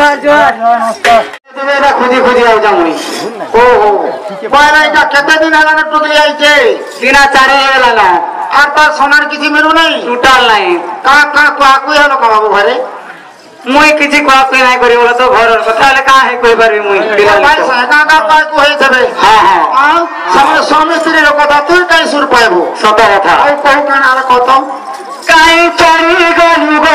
जोहार जोहार এটা খুঁজি খুঁজি আউ যামুই ও ও কয়না এটা কেতে দিন হলা না টুকলি আইছে দিনা চারি হলা না আর তার সোনার কিছু মিলু নাই টোটাল নাই কা কা কাকুই হলো কাবাবু ঘরে মুই কিছু কাকুই নাই করি বলে তো ঘরের কথা হলে কা হে কই পারবি মুই ভাই সাকা কা কাকু হই যাবে হ্যাঁ হ্যাঁ আর সামনে স্বামী স্ত্রীর কথা তুই কাই সুর পাইবো সত কথা আর কও কান আর কত কাই চারি গলিব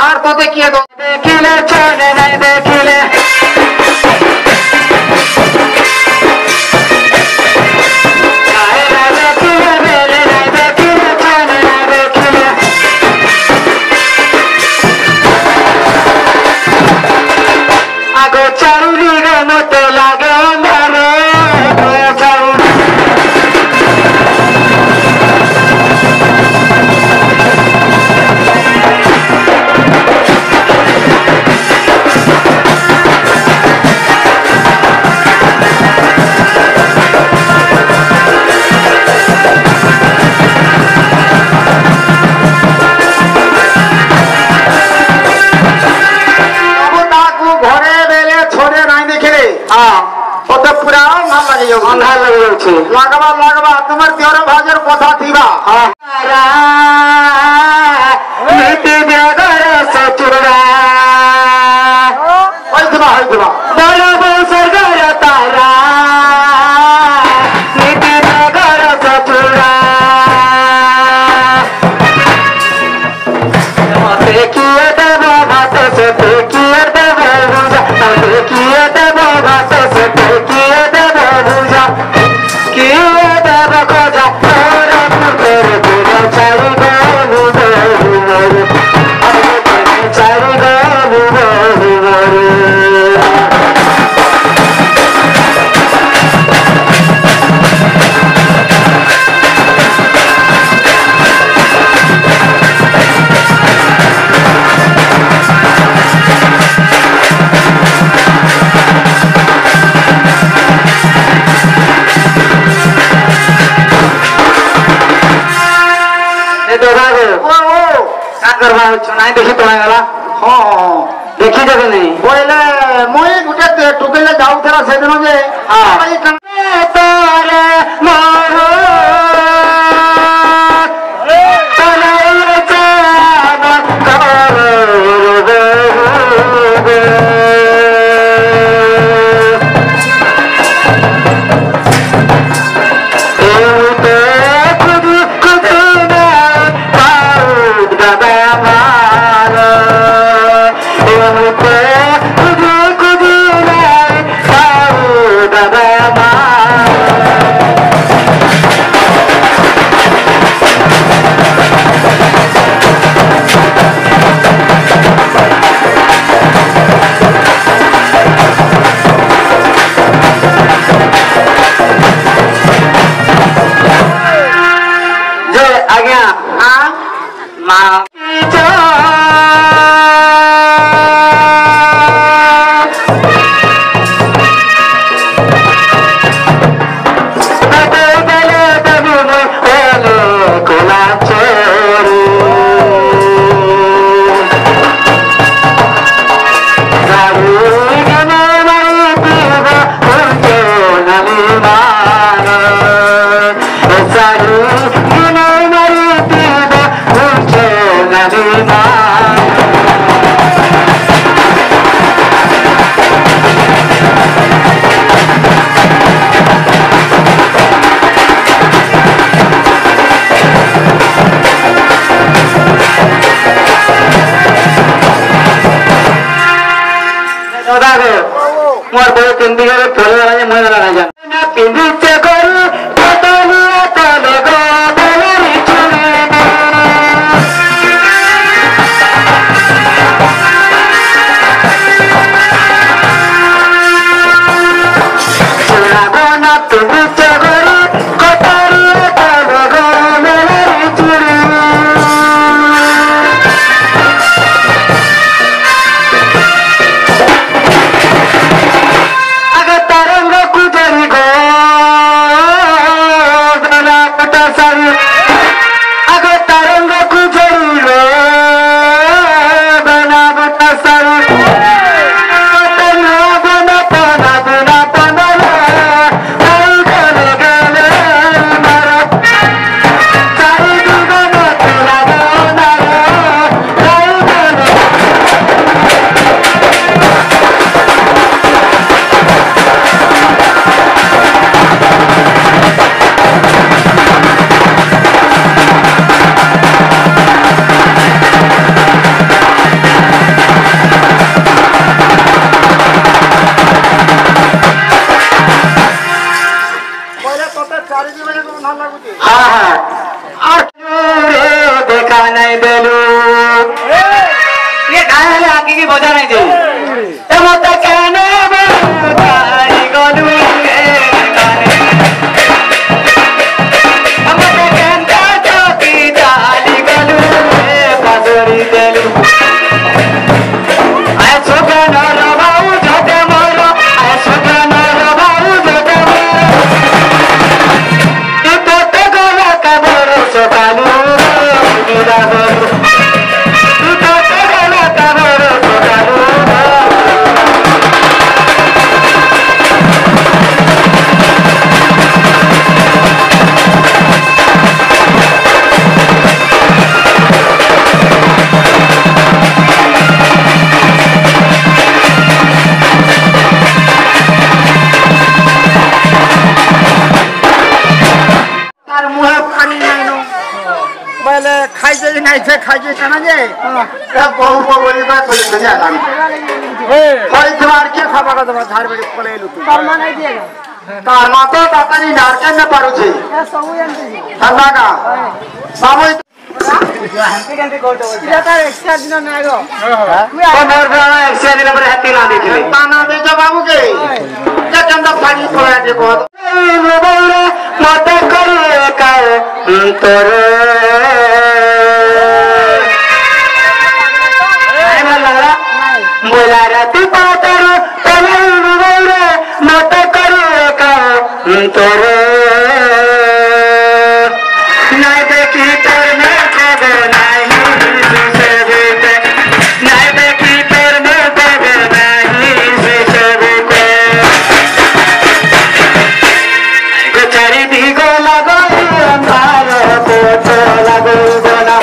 আর তোতে কি দেখিলে চলে নাই দেখিলে আগো চাউরি মতো লাগে লাগবা লাগবা তোমার দেওর ভাজের কথা থিবা নাই দেখি তোলা গেলা হ্যাঁ দেখি যাবে নাই বইলে মই গোটে টুকেলে যাওলা সেদিন যে मोर बड़े चंडीगढ़ फल लगा मैं लगा जा पिंडी से करू पता नहीं कैसे खाइए खाना जे बहु बहु बोली बात बोली तो जा कोई द्वार के खावा का दवा झाड़ बेटे पले लु तू कर्मा नहीं दिएगा कर्मा तो दाता जी नार के न पारू छे ए सब जानते ठंडा का बाबू हंपी गंटे गोटो इधर एक्स्ट्रा दिन ना गो तो मोर भाई एक्स्ट्रा दिन पर हत्ती ना देखले ताना दे जो बाबू के जे चंदा पानी थोड़ा दे को मत करे का तोरे बोला राती पातर तले रे मत करे का तोरे नहीं देखी तर में कबो नहीं से बेटे नहीं देखी तर में कबो नहीं से बेटे गोचारी दी को लगो अंधार पोतो लगो बोला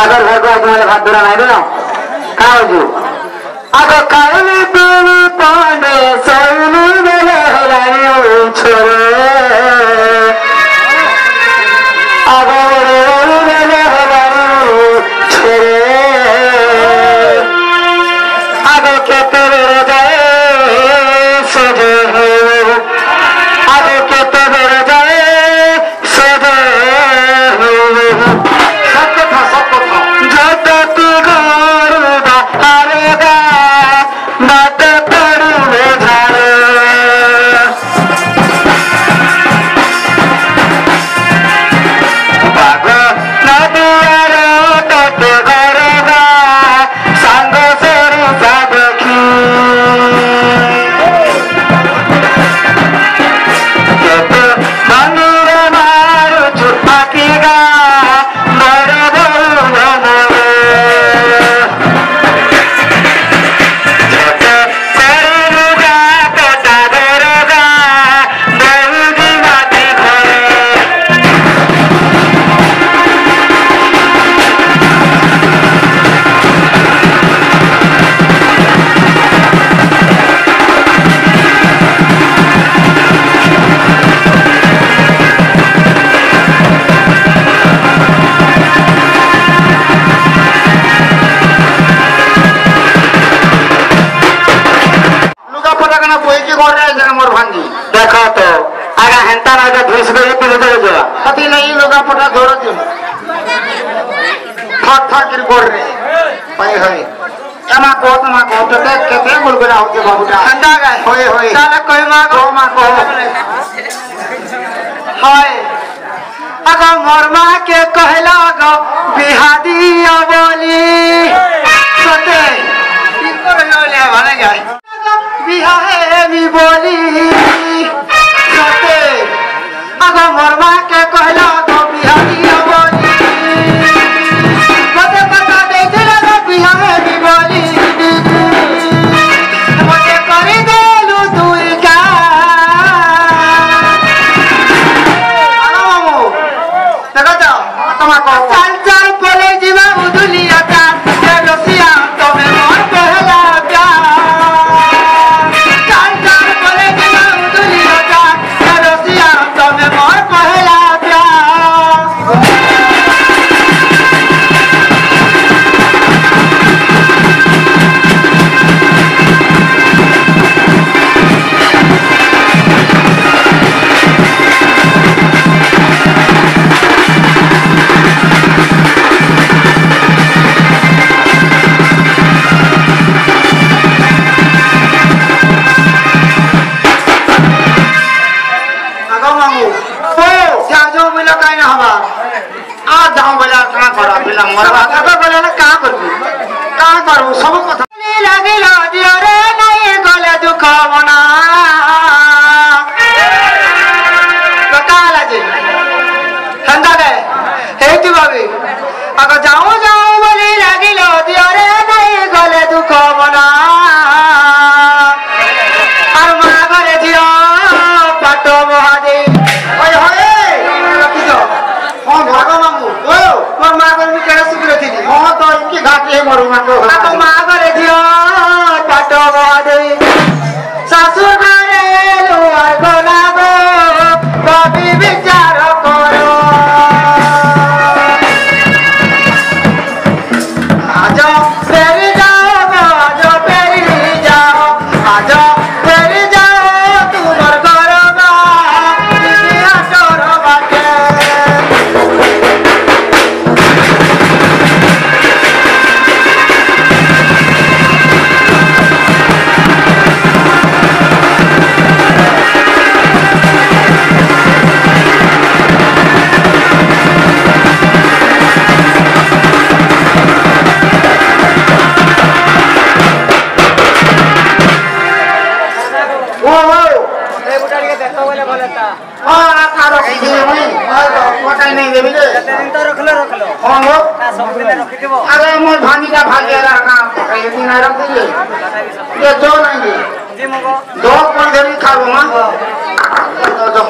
अगर घर को तुम्हारे हाथ धरा नहीं ना खाओ जो अगर काली पीली पाने सोनी मेरे हरानी छोरे अगर मेरे हरानी छोरे अगर के तेरे जाए सजे अगर के तेरे जाए सजे Mata देखना कोई की कर रहे हैं मोर भांजी देखो तो आगा हेंता ना आगा धुस गई पीछे चले जाओ कति नहीं लोग पटा धोरो दियो फट फट कर कर रहे भाई है एमा को केते गुलगुला होते बाबूटा ठंडा गए होए होए साला कोई मा को हाय अगो मोर मां के कहला गो बिहादी बोली सते इनको ले वाले जाए बिहाए भी बोली सते अगो मोर मां के कहला गो बिहादी बोली बता बता दे दिला गो बिहाए भी बोली मुझे कर देलू तू का आलो मामू देखो तो तुम को चल चल बोले जीवा उदुलिया का ये रसिया तमे मोर पहला प्यार चल चल बोले जीवा उदुलिया का ये रसिया तमे मोर पहला सब कथा लागिल दियो रे नहीं गले दुख मना कताला जी ठंडा गए हेतु भाभी अगर जाऊं जाऊं बोली लागिल दियो रे नहीं गले दुख मना और मां घरे दियो पाटो महादे ओए होए रखी दो हां भागो मामू ओ मोर मां घर में केड़ा सुग्र थी हां तो इनकी घाटी है मोर मां को तो मां घरे दियो पाटो महादे सासू घरे लुआ गोला गो कभी विचार करो आजो फेरी जाओ आजो फेरी जाओ आजो फेरी जाओ तुमर घर बा दिया तोर बाटे अरे मोर भानी का भाग्य रखा ये दिन रख दीजिए ये दो नहीं जी मगो दो कोई देरी खाओ मां दो